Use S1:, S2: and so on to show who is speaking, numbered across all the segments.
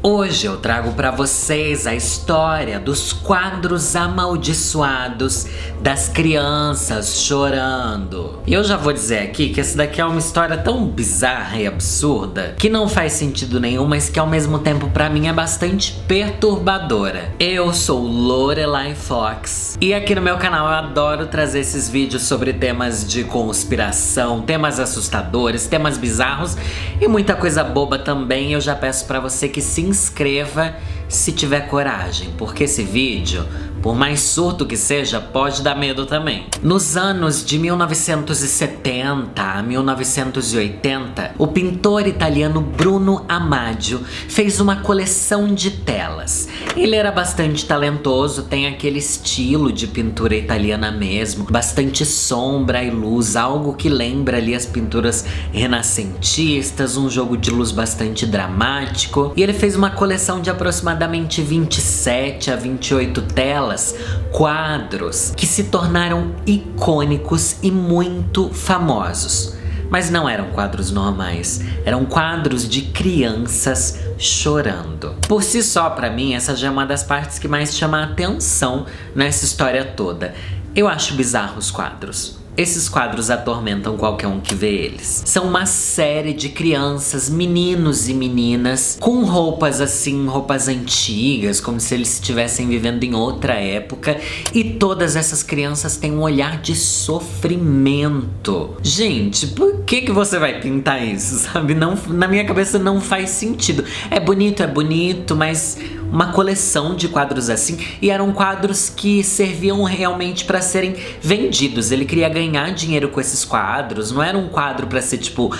S1: Hoje eu trago pra vocês a história dos quadros amaldiçoados das crianças chorando. E eu já vou dizer aqui que essa daqui é uma história tão bizarra e absurda que não faz sentido nenhum, mas que ao mesmo tempo pra mim é bastante perturbadora. Eu sou Lorelai Fox e aqui no meu canal eu adoro trazer esses vídeos sobre temas de conspiração, temas assustadores, temas bizarros e muita coisa boba também. Eu já peço pra você que se inscreva se tiver coragem, porque esse vídeo, por mais surto que seja, pode dar medo também. Nos anos de 1970 a 1980, o pintor italiano Bruno Amadio fez uma coleção de telas. Ele era bastante talentoso, tem aquele estilo de pintura italiana mesmo, bastante sombra e luz, algo que lembra ali as pinturas renascentistas, um jogo de luz bastante dramático. E ele fez uma coleção de aproximadamente 27 a 28 telas, quadros que se tornaram icônicos e muito famosos. Mas não eram quadros normais, eram quadros de crianças chorando. Por si só, pra mim, essa já é uma das partes que mais chama a atenção nessa história toda. Eu acho bizarro os quadros. Esses quadros atormentam qualquer um que vê eles. São uma série de crianças, meninos e meninas, com roupas assim, roupas antigas, como se eles estivessem vivendo em outra época. E todas essas crianças têm um olhar de sofrimento. Gente, por que você vai pintar isso, sabe? Não, na minha cabeça não faz sentido. É bonito, mas uma coleção de quadros assim. E eram quadros que serviam realmente para serem vendidos. Ele queria ganhar dinheiro com esses quadros, não era um quadro pra ser tipo,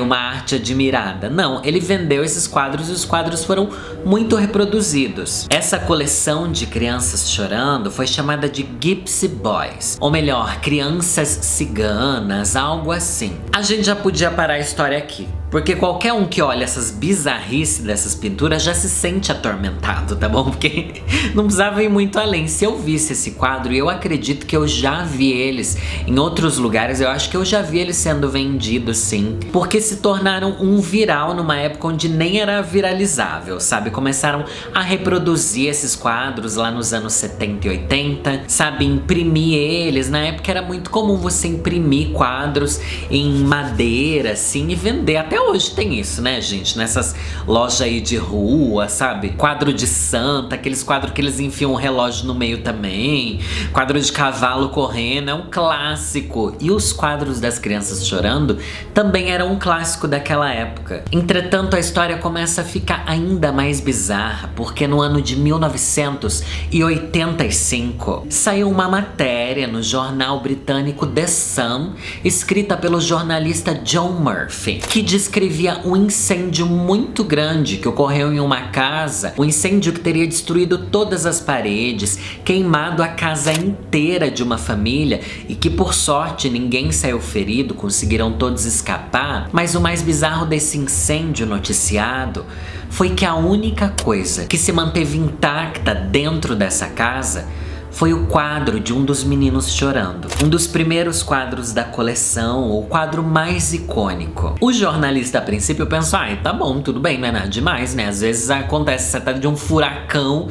S1: uma arte admirada. Não, ele vendeu esses quadros e os quadros foram muito reproduzidos. Essa coleção de crianças chorando foi chamada de Gypsy Boys, ou melhor, crianças ciganas, algo assim. A gente já podia parar a história aqui, porque qualquer um que olha essas bizarrices dessas pinturas já se sente atormentado, tá bom? Porque não precisava ir muito além. Se eu visse esse quadro, e eu acredito que eu já vi eles em outros lugares, eu acho que eu já vi eles sendo vendidos, sim. Porque se tornaram um viral numa época onde nem era viralizável, sabe? Começaram a reproduzir esses quadros lá nos anos 70 e 80, sabe? Imprimir eles. Na época era muito comum você imprimir quadros em madeira, assim, e vender. Até hoje tem isso, né, gente? Nessas lojas aí de rua, sabe? Quadro de santa, aqueles quadros que eles enfiam um relógio no meio também. Quadro de cavalo correndo, é um clássico. E os quadros das crianças chorando também eram um clássico daquela época. Entretanto, a história começa a ficar ainda mais bizarra, porque no ano de 1985 saiu uma matéria no jornal britânico The Sun, escrita pelo jornalista John Murphy, que descrevia um incêndio muito grande que ocorreu em uma casa, um incêndio que teria destruído todas as paredes, queimado a casa inteira de uma família e que por sorte ninguém saiu ferido, conseguiram todos escapar. Mas o mais bizarro desse incêndio noticiado foi que a única coisa que se manteve intacta dentro dessa casa foi o quadro de um dos meninos chorando. Um dos primeiros quadros da coleção, o quadro mais icônico. O jornalista a princípio pensou, tá bom, tudo bem, não é nada demais, né? Às vezes acontece, você tá de um furacão,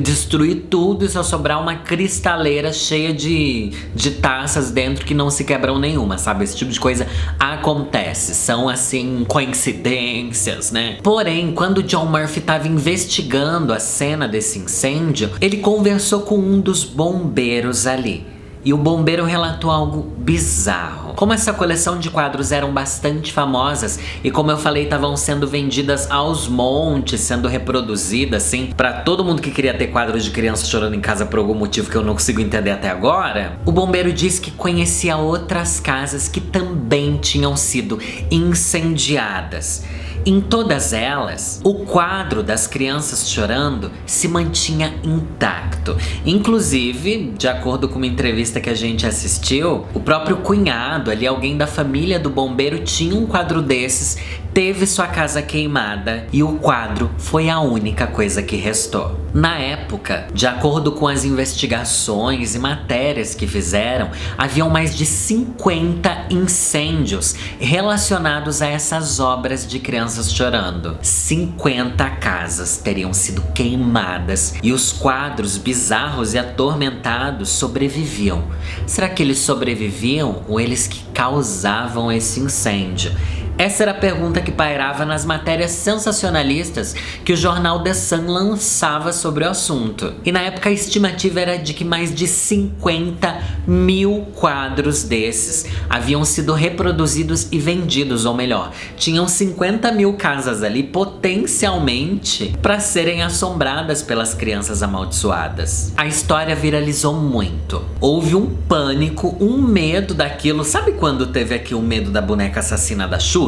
S1: destruir tudo e só sobrar uma cristaleira cheia de taças dentro que não se quebram nenhuma, sabe? Esse tipo de coisa acontece, são assim, coincidências, né? Porém, quando John Murphy tava investigando a cena desse incêndio, ele conversou com um dos bombeiros ali. E o bombeiro relatou algo bizarro. Como essa coleção de quadros eram bastante famosas e, como eu falei, estavam sendo vendidas aos montes, sendo reproduzidas, assim, pra todo mundo que queria ter quadros de criança chorando em casa por algum motivo que eu não consigo entender até agora, o bombeiro disse que conhecia outras casas que também tinham sido incendiadas. Em todas elas, o quadro das crianças chorando se mantinha intacto. Inclusive, de acordo com uma entrevista que a gente assistiu, o próprio cunhado ali, alguém da família do bombeiro, tinha um quadro desses, teve sua casa queimada e o quadro foi a única coisa que restou. Na época, de acordo com as investigações e matérias que fizeram, haviam mais de 50 incêndios relacionados a essas obras de crianças crianças chorando. 50 casas teriam sido queimadas e os quadros bizarros e atormentados sobreviviam. Será que eles sobreviviam ou eles que causavam esse incêndio? Essa era a pergunta que pairava nas matérias sensacionalistas que o jornal The Sun lançava sobre o assunto. E na época a estimativa era de que mais de 50 mil quadros desses haviam sido reproduzidos e vendidos, ou melhor, tinham 50 mil casas ali potencialmente para serem assombradas pelas crianças amaldiçoadas. A história viralizou muito. Houve um pânico, um medo daquilo. Sabe quando teve aqui o medo da boneca assassina da Xuxa?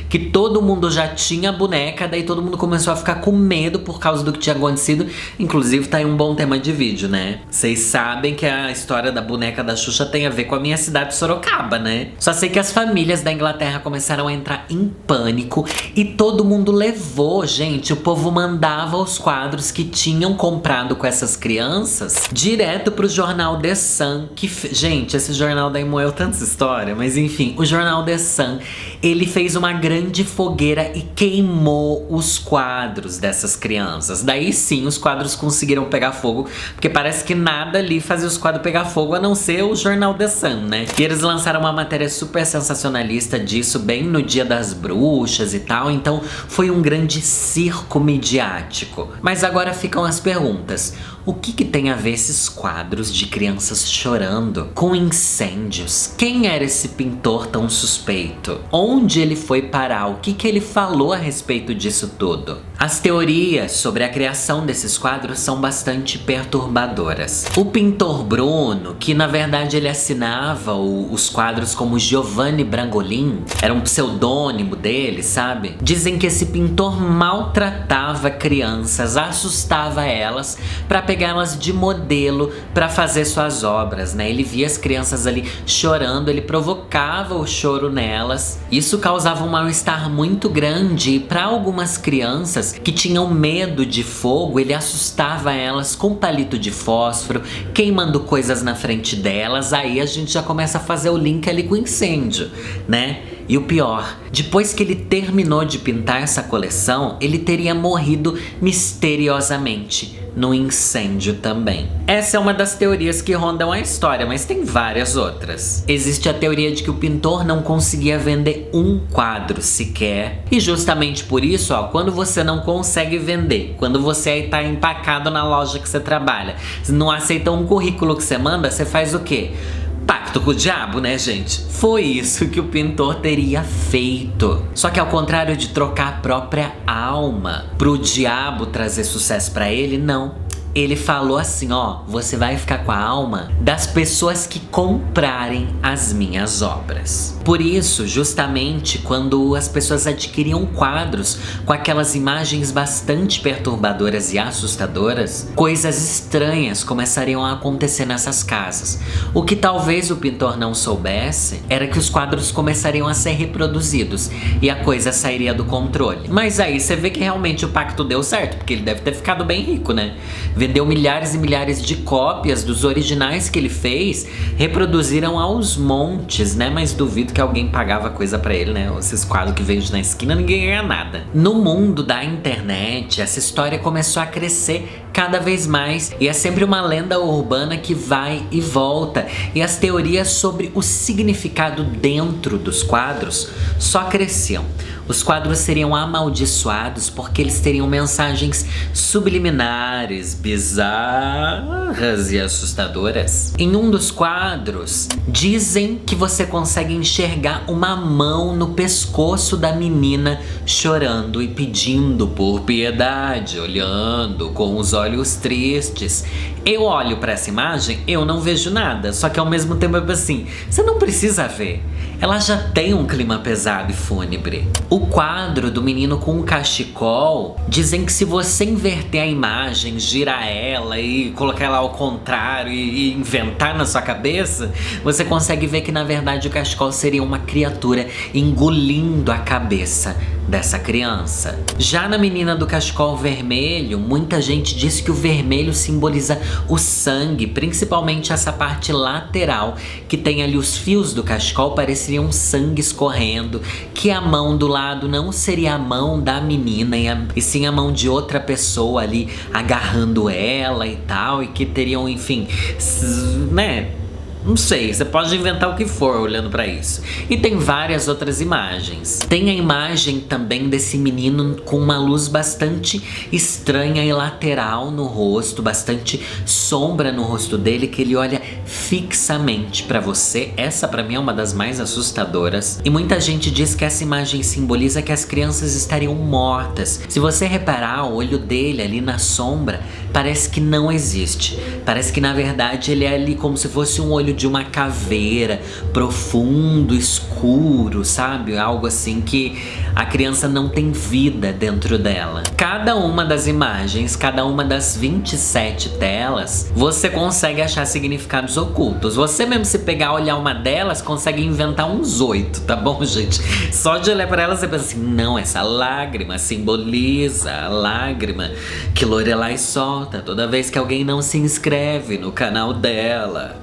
S1: Que todo mundo já tinha boneca, daí todo mundo começou a ficar com medo por causa do que tinha acontecido. Inclusive tá aí um bom tema de vídeo, né? Vocês sabem que a história da boneca da Xuxa tem a ver com a minha cidade, Sorocaba, né? Só sei que as famílias da Inglaterra começaram a entrar em pânico e todo mundo levou, gente, o povo mandava os quadros que tinham comprado com essas crianças direto pro jornal The Sun, que, gente, esse jornal daí moeu tanta história, mas enfim, o jornal The Sun, ele fez uma grande fogueira e queimou os quadros dessas crianças. Daí sim, os quadros conseguiram pegar fogo, porque parece que nada ali fazia os quadros pegar fogo, a não ser o jornal The Sun, né? E eles lançaram uma matéria super sensacionalista disso, bem no Dia das Bruxas e tal, então foi um grande circo midiático. Mas agora ficam as perguntas. O que tem a ver esses quadros de crianças chorando com incêndios? Quem era esse pintor tão suspeito? Onde ele foi parar? O que ele falou a respeito disso tudo? As teorias sobre a criação desses quadros são bastante perturbadoras. O pintor Bruno, que na verdade ele assinava os quadros como Giovanni Brangolin, era um pseudônimo dele, sabe? Dizem que esse pintor maltratava crianças, assustava elas para pegá-las de modelo para fazer suas obras, né? Ele via as crianças ali chorando, ele provocava o choro nelas. Isso causava um mal-estar muito grande e para algumas crianças que tinham medo de fogo, ele assustava elas com palito de fósforo, queimando coisas na frente delas. Aí a gente já começa a fazer o link ali com o incêndio, né? E o pior, depois que ele terminou de pintar essa coleção, ele teria morrido misteriosamente no incêndio também. Essa é uma das teorias que rondam a história, mas tem várias outras. Existe a teoria de que o pintor não conseguia vender um quadro sequer. E justamente por isso, ó, quando você não consegue vender, quando você aí tá empacado na loja que você trabalha, não aceita um currículo que você manda, você faz o quê? Pacto com o diabo, né, gente? Foi isso que o pintor teria feito. Só que ao contrário de trocar a própria alma pro diabo trazer sucesso pra ele, não. Ele falou assim, ó, você vai ficar com a alma das pessoas que comprarem as minhas obras. Por isso, justamente, quando as pessoas adquiriam quadros com aquelas imagens bastante perturbadoras e assustadoras, coisas estranhas começariam a acontecer nessas casas. O que talvez o pintor não soubesse era que os quadros começariam a ser reproduzidos e a coisa sairia do controle. Mas aí você vê que realmente o pacto deu certo, porque ele deve ter ficado bem rico, né? Vendeu milhares e milhares de cópias dos originais que ele fez, reproduziram aos montes, né? Mas duvido que alguém pagava coisa pra ele, né? Esses quadros que vende na esquina, ninguém ganha nada. No mundo da internet, essa história começou a crescer cada vez mais e é sempre uma lenda urbana que vai e volta. E as teorias sobre o significado dentro dos quadros só cresciam. Os quadros seriam amaldiçoados porque eles teriam mensagens subliminares, bizarras e assustadoras. Em um dos quadros, dizem que você consegue enxergar uma mão no pescoço da menina chorando e pedindo por piedade, olhando com os olhos tristes. Eu olho pra essa imagem, eu não vejo nada, só que ao mesmo tempo é assim, você não precisa ver. Ela já tem um clima pesado e fúnebre. O quadro do menino com um cachecol, dizem que se você inverter a imagem, girar ela e colocar ela ao contrário e inventar na sua cabeça, você consegue ver que na verdade o cachecol seria uma criatura engolindo a cabeça dessa criança. Já na menina do cachecol vermelho, muita gente diz que o vermelho simboliza o sangue, principalmente essa parte lateral, que tem ali os fios do cachecol, pareceriam sangue escorrendo, que a mão do lado não seria a mão da menina, e sim a mão de outra pessoa ali agarrando ela e tal, e que teriam, enfim, né? Não sei, você pode inventar o que for olhando pra isso. E tem várias outras imagens. Tem a imagem também desse menino com uma luz bastante estranha e lateral no rosto, bastante sombra no rosto dele, que ele olha fixamente pra você. Essa pra mim é uma das mais assustadoras. E muita gente diz que essa imagem simboliza que as crianças estariam mortas. Se você reparar, o olho dele ali na sombra parece que não existe. Parece que na verdade ele é ali como se fosse um olho de uma caveira, profundo, escuro, sabe? Algo assim que a criança não tem vida dentro dela. Cada uma das imagens, cada uma das 27 telas, você consegue achar significados ocultos. Você mesmo, se pegar, olhar uma delas, consegue inventar uns 8, tá bom, gente? Só de olhar pra ela você pensa assim, não, essa lágrima simboliza a lágrima que Lorelai solta toda vez que alguém não se inscreve no canal dela.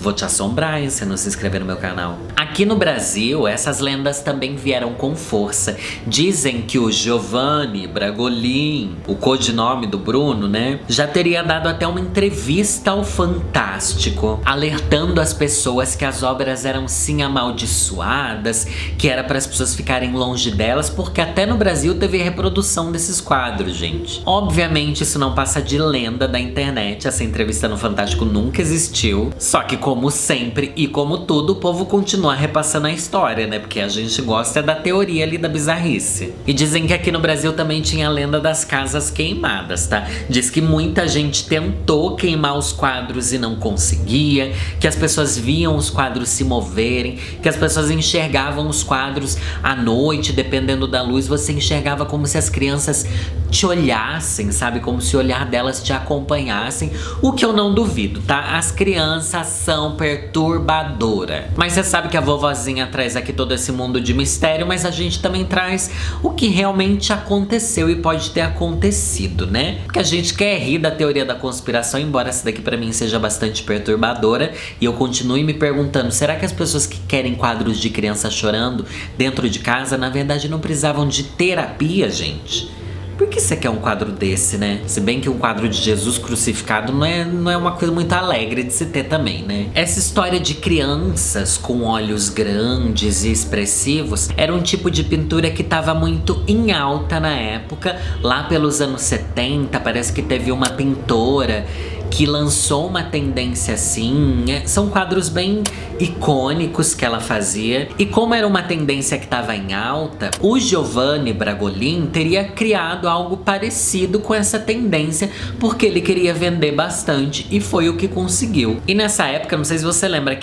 S1: Vou te assombrar, hein, se não se inscrever no meu canal. Aqui no Brasil, essas lendas também vieram com força. Dizem que o Giovanni Bragolin, o codinome do Bruno, né, já teria dado até uma entrevista ao Fantástico, alertando as pessoas que as obras eram sim amaldiçoadas, que era para as pessoas ficarem longe delas, porque até no Brasil teve reprodução desses quadros, gente. Obviamente isso não passa de lenda da internet, essa entrevista no Fantástico nunca existiu, só que como sempre e como tudo, o povo continua repassando a história, né? Porque a gente gosta da teoria ali da bizarrice. E dizem que aqui no Brasil também tinha a lenda das casas queimadas, tá? Diz que muita gente tentou queimar os quadros e não conseguia, que as pessoas viam os quadros se moverem, que as pessoas enxergavam os quadros à noite, dependendo da luz, você enxergava como se as crianças te olhassem, sabe? Como se o olhar delas te acompanhassem, o que eu não duvido, tá? As crianças são perturbadoras. Mas você sabe que a vovozinha traz aqui todo esse mundo de mistério, mas a gente também traz o que realmente aconteceu e pode ter acontecido, né? Porque a gente quer rir da teoria da conspiração, embora essa daqui pra mim seja bastante perturbadora, e eu continue me perguntando, será que as pessoas que querem quadros de criança chorando dentro de casa, na verdade não precisavam de terapia, gente? Por que você quer um quadro desse, né? Se bem que um quadro de Jesus crucificado não é uma coisa muito alegre de se ter também, né? Essa história de crianças com olhos grandes e expressivos era um tipo de pintura que estava muito em alta na época. Lá pelos anos 70, parece que teve uma pintora que lançou uma tendência assim. São quadros bem icônicos que ela fazia. E como era uma tendência que estava em alta, o Giovanni Bragolin teria criado algo parecido com essa tendência, porque ele queria vender bastante e foi o que conseguiu. E nessa época, não sei se você lembra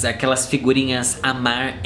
S1: aquelas figurinhas Amar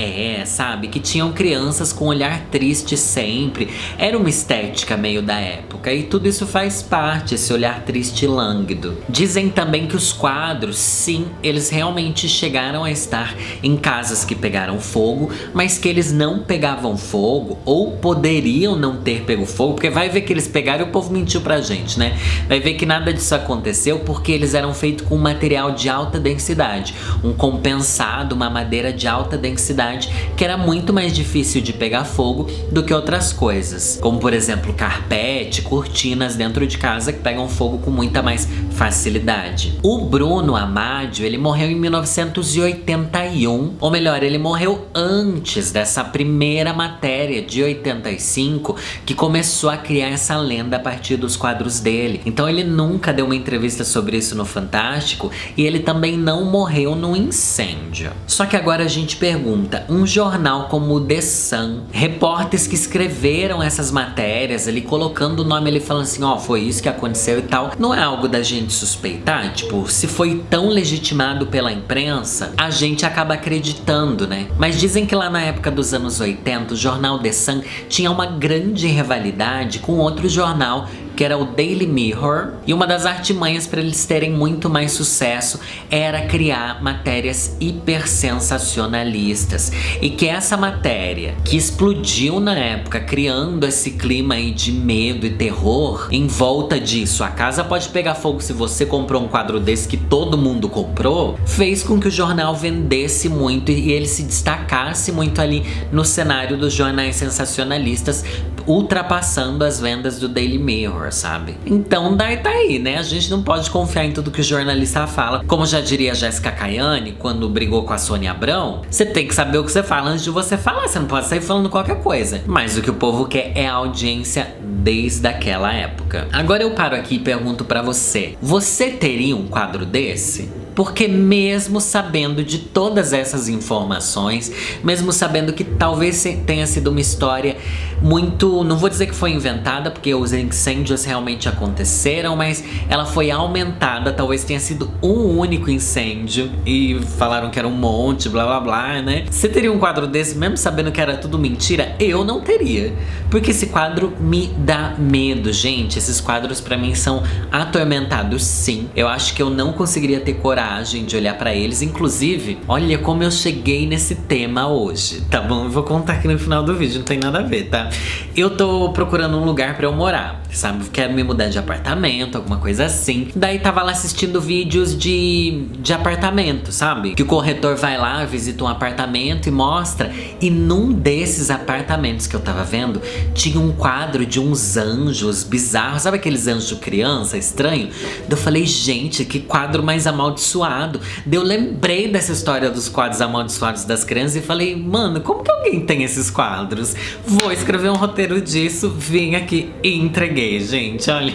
S1: sabe? Que tinham crianças com olhar triste sempre. Era uma estética meio da época e tudo isso faz parte, esse olhar triste e lânguido. Dizem também que os quadros, sim, eles realmente chegaram a estar em casas que pegaram fogo, mas que eles não pegavam fogo, ou poderiam não ter pego fogo, porque vai ver que eles pegaram e o povo mentiu pra gente, né? Vai ver que nada disso aconteceu porque eles eram feitos com um material de alta densidade, um compensado, uma madeira de alta densidade, que era muito mais difícil de pegar fogo do que outras coisas, como por exemplo carpete, cortinas dentro de casa que pegam fogo com muita mais facilidade. O Bruno Amadio, ele morreu em 1981, ou melhor, ele morreu antes dessa primeira matéria de 85 que começou a criar essa lenda a partir dos quadros dele. Então ele nunca deu uma entrevista sobre isso no Fantástico e ele também não morreu no incêndio. Só que agora a gente pergunta, um jornal como o The Sun, repórteres que escreveram essas matérias ali, colocando o nome ali, falando assim, ó, foi isso que aconteceu e tal, não é algo da gente suspeitar? Tipo, se foi tão legitimado pela imprensa, a gente acaba acreditando, né? Mas dizem que lá na época dos anos 80, o jornal The Sun tinha uma grande rivalidade com outro jornal que era o Daily Mirror. E uma das artimanhas para eles terem muito mais sucesso era criar matérias hiper sensacionalistas. E que essa matéria, que explodiu na época, criando esse clima aí de medo e terror, em volta disso, a casa pode pegar fogo se você comprou um quadro desse que todo mundo comprou, fez com que o jornal vendesse muito e ele se destacasse muito ali no cenário dos jornais sensacionalistas, ultrapassando as vendas do Daily Mirror, sabe? Então daí tá aí, né? A gente não pode confiar em tudo que o jornalista fala. Como já diria Jéssica Caiane quando brigou com a Sônia Abrão, você tem que saber o que você fala antes de você falar, você não pode sair falando qualquer coisa. Mas o que o povo quer é a audiência desde aquela época. Agora eu paro aqui e pergunto pra você, você teria um quadro desse? Porque mesmo sabendo de todas essas informações, mesmo sabendo que talvez tenha sido uma história muito, não vou dizer que foi inventada, porque os incêndios realmente aconteceram, mas ela foi aumentada, talvez tenha sido um único incêndio e falaram que era um monte, blá blá blá, né? Você teria um quadro desse mesmo sabendo que era tudo mentira? Eu não teria, porque esse quadro me dá medo, gente. Esses quadros pra mim são atormentados, sim. Eu acho que eu não conseguiria ter coragem de olhar pra eles. Inclusive, olha como eu cheguei nesse tema hoje, tá bom? Eu vou contar aqui no final do vídeo, não tem nada a ver, tá? Eu tô procurando um lugar pra eu morar, sabe? Quero me mudar de apartamento, alguma coisa assim. Daí tava lá assistindo vídeos de apartamento, sabe? Que o corretor vai lá, visita um apartamento e mostra. E num desses apartamentos que eu tava vendo, tinha um quadro de uns anjos bizarros. Sabe aqueles anjos criança, estranho? Daí eu falei, gente, que quadro mais amaldiçoado. Daí eu lembrei dessa história dos quadros amaldiçoados das crianças e falei, mano, como que alguém tem esses quadros? Vou escrever um roteiro disso, vim aqui e entreguei, gente, olha.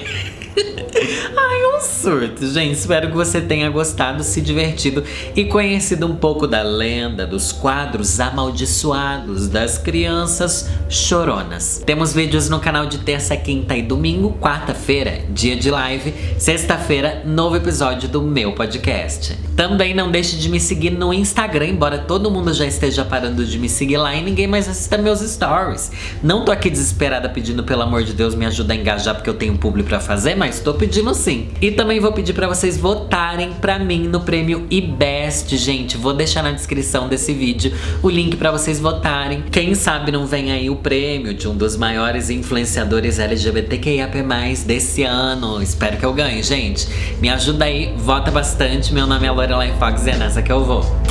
S1: Ai, um surto, gente. Espero que você tenha gostado, se divertido e conhecido um pouco da lenda dos quadros amaldiçoados das crianças choronas. Temos vídeos no canal de terça, quinta e domingo. Quarta-feira, dia de live. Sexta-feira, novo episódio do meu podcast. Também não deixe de me seguir no Instagram, embora todo mundo já esteja parando de me seguir lá e ninguém mais assista meus stories. Não tô aqui desesperada pedindo, pelo amor de Deus, me ajuda a engajar porque eu tenho publi pra fazer, mas tô pedindo sim. E também vou pedir pra vocês votarem pra mim no prêmio IBEST, gente. Vou deixar na descrição desse vídeo o link pra vocês votarem. Quem sabe não vem aí o prêmio de um dos maiores influenciadores LGBTQIAP+, desse ano. Espero que eu ganhe, gente. Me ajuda aí, vota bastante. Meu nome é Lorelai Fox e é nessa que eu vou.